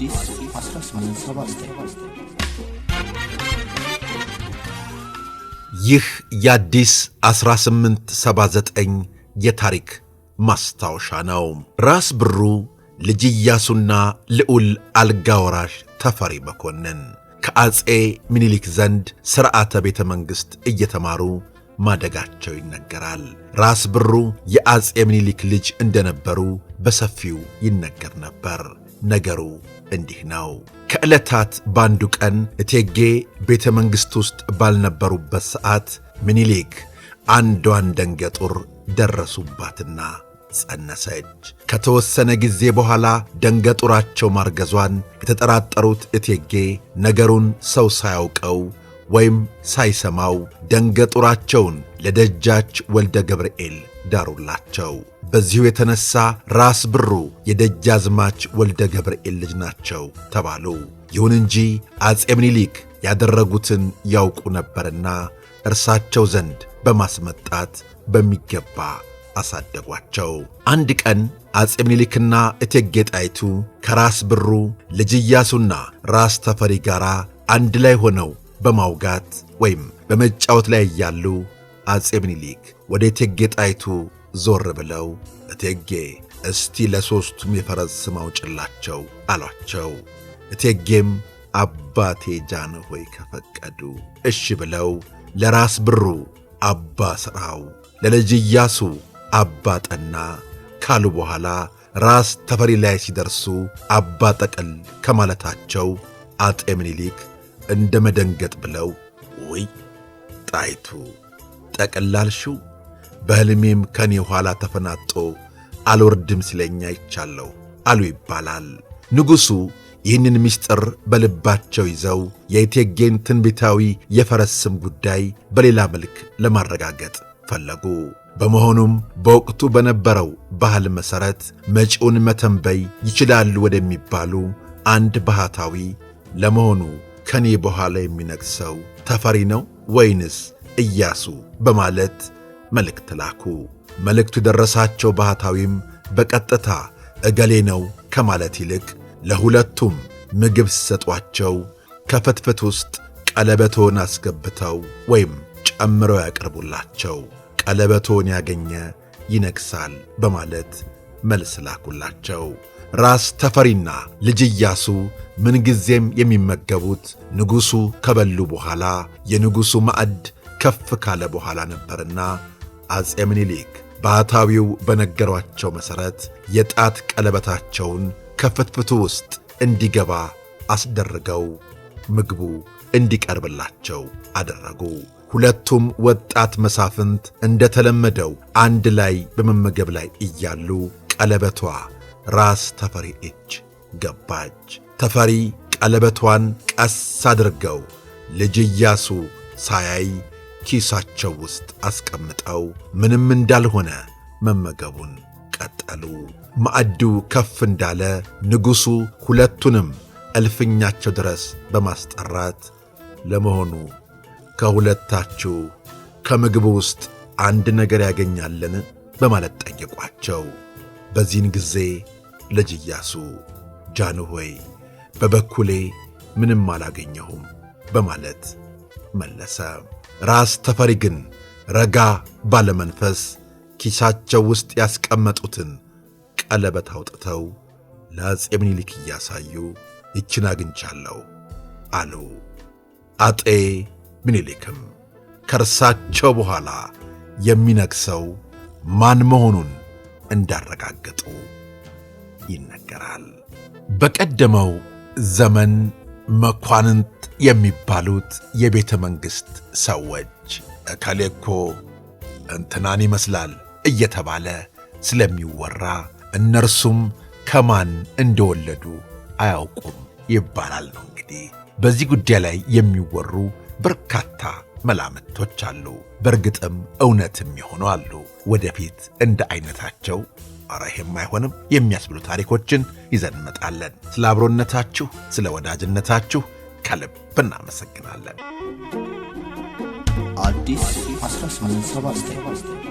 አዲስ 1879 ይህ የአዲስ 1879 የታሪክ ማስታወሻ ነው። ራስ ብሩ ልጅ ኢያሱና ልዑል አልጋ ወራሽ ተፈሪ መኮንን ከአጼ ምኒልክ ዘንድ ሥርዓተ ቤተ መንግሥት እየተማሩ ማደጋቸው ይነገራል። ራስ ብሩ የአጼ ምኒልክ ልጅ እንደነበሩ በሰፊው ይነገር ነበር። ነገሩ እንዲህ ነው። ከዕለታት ባንዱ ቀን እቴጌ ቤተ መንግሥት ውስጥ ባልነበሩበት ሰዓት ምኒልክ አንዷን ደንገጡር ደረሱባትና ጸነሰች። ከተወሰነ ጊዜ በኋላ ደንገጡራቸው ማርገዟን የተጠራጠሩት እቴጌ ነገሩን ሰው ሳያውቀው ወይም ሳይሰማው ደንገጡራቸውን ለደጃች ወልደ ገብርኤል ዳሩላቸው። በዚሁ የተነሳ ራስ ብሩ የደጃዝማች ወልደ ገብርኤል ልጅ ናቸው ተባሉ። ይሁን እንጂ አጼ ምኒልክ ያደረጉትን ያውቁ ነበርና እርሳቸው ዘንድ በማስመጣት በሚገባ አሳደጓቸው። አንድ ቀን አጼ ምኒልክና እቴጌ ጣይቱ ከራስ ብሩ ልጅ ኢያሱና ራስ ተፈሪ ጋር አንድ ላይ ሆነው በማውጋት ወይም በመጫወት ላይ እያሉ አጼ ምኒልክ ወደ እቴጌ ጣይቱ ዞር ብለው እቴጌ እስቲ ለሦስቱም የፈረስ ስም አውጭላቸው አሏቸው። እቴጌም አባቴ ጃንሆይ ከፈቀዱ እሺ ብለው ለራስ ብሩ አባ ስራው፣ ለልጅ ኢያሱ አባ ጠና ካሉ በኋላ ራስ ተፈሪ ላይ ሲደርሱ አባ ጠቅል ከማለታቸው አጤ ምኒልክ እንደ መደንገጥ ብለው ውይ ጣይቱ ጠቅላልሽው በሕልሜም ከኔ ኋላ ተፈናጦ አልወርድም ሲለኛ ይቻለሁ አሉ ይባላል። ንጉሡ ይህንን ምስጢር በልባቸው ይዘው የእቴጌን ትንቢታዊ የፈረስ ስም ጉዳይ በሌላ መልክ ለማረጋገጥ ፈለጉ። በመሆኑም በወቅቱ በነበረው ባህል መሠረት መጪውን መተንበይ ይችላሉ ወደሚባሉ አንድ ባህታዊ ለመሆኑ ከኔ በኋላ የሚነግሠው ተፈሪ ነው ወይንስ ኢያሱ በማለት መልእክት ላኩ። መልእክቱ የደረሳቸው ባህታዊም በቀጥታ እገሌ ነው ከማለት ይልቅ ለሁለቱም ምግብ ሲሰጧቸው ከፍትፍት ውስጥ ቀለበቶን አስገብተው ወይም ጨምረው ያቀርቡላቸው። ቀለበቶን ያገኘ ይነግሣል በማለት መልስ ላኩላቸው። ራስ ተፈሪና ልጅ ኢያሱ ምንጊዜም የሚመገቡት ንጉሡ ከበሉ በኋላ የንጉሡ ማዕድ ከፍ ካለ በኋላ ነበርና አጼ ምኒልክ ባህታዊው በነገሯቸው መሠረት የጣት ቀለበታቸውን ከፍትፍቱ ውስጥ እንዲገባ አስደርገው ምግቡ እንዲቀርብላቸው አደረጉ። ሁለቱም ወጣት መሳፍንት እንደተለመደው አንድ ላይ በመመገብ ላይ እያሉ ቀለበቷ ራስ ተፈሪ እጅ ገባች። ተፈሪ ቀለበቷን ቀስ አድርገው ልጅ ኢያሱ ሳያይ ኪሳቸው ውስጥ አስቀምጠው ምንም እንዳልሆነ መመገቡን ቀጠሉ። ማዕዱ ከፍ እንዳለ ንጉሡ ሁለቱንም እልፍኛቸው ድረስ በማስጠራት ለመሆኑ ከሁለታችሁ ከምግቡ ውስጥ አንድ ነገር ያገኛለን በማለት ጠየቋቸው። በዚህን ጊዜ ልጅ ኢያሱ ጃንሆይ በበኩሌ ምንም አላገኘሁም በማለት መለሰ። ራስ ተፈሪ ግን ረጋ ባለመንፈስ ኪሳቸው ውስጥ ያስቀመጡትን ቀለበት አውጥተው ለአጼ ምኒልክ እያሳዩ ይችን አግኝቻለሁ አሉ። አጤ ምኒልክም ከእርሳቸው በኋላ የሚነግሠው ማን መሆኑን እንዳረጋገጡ ይነገራል። በቀደመው ዘመን መኳንንት የሚባሉት የቤተ መንግሥት ሰዎች እከሌ እኮ እንትናን ይመስላል እየተባለ ስለሚወራ እነርሱም ከማን እንደወለዱ አያውቁም ይባላል ነው። እንግዲህ በዚህ ጉዳይ ላይ የሚወሩ በርካታ መላምቶች አሉ። በእርግጥም እውነትም የሆኑ አሉ። ወደፊት እንደ አይነታቸው ኧረ ይሄም አይሆንም የሚያስብሉ ታሪኮችን ይዘን እንመጣለን። ስለ አብሮነታችሁ፣ ስለ ወዳጅነታችሁ ከልብ እናመሰግናለን። አዲስ 1879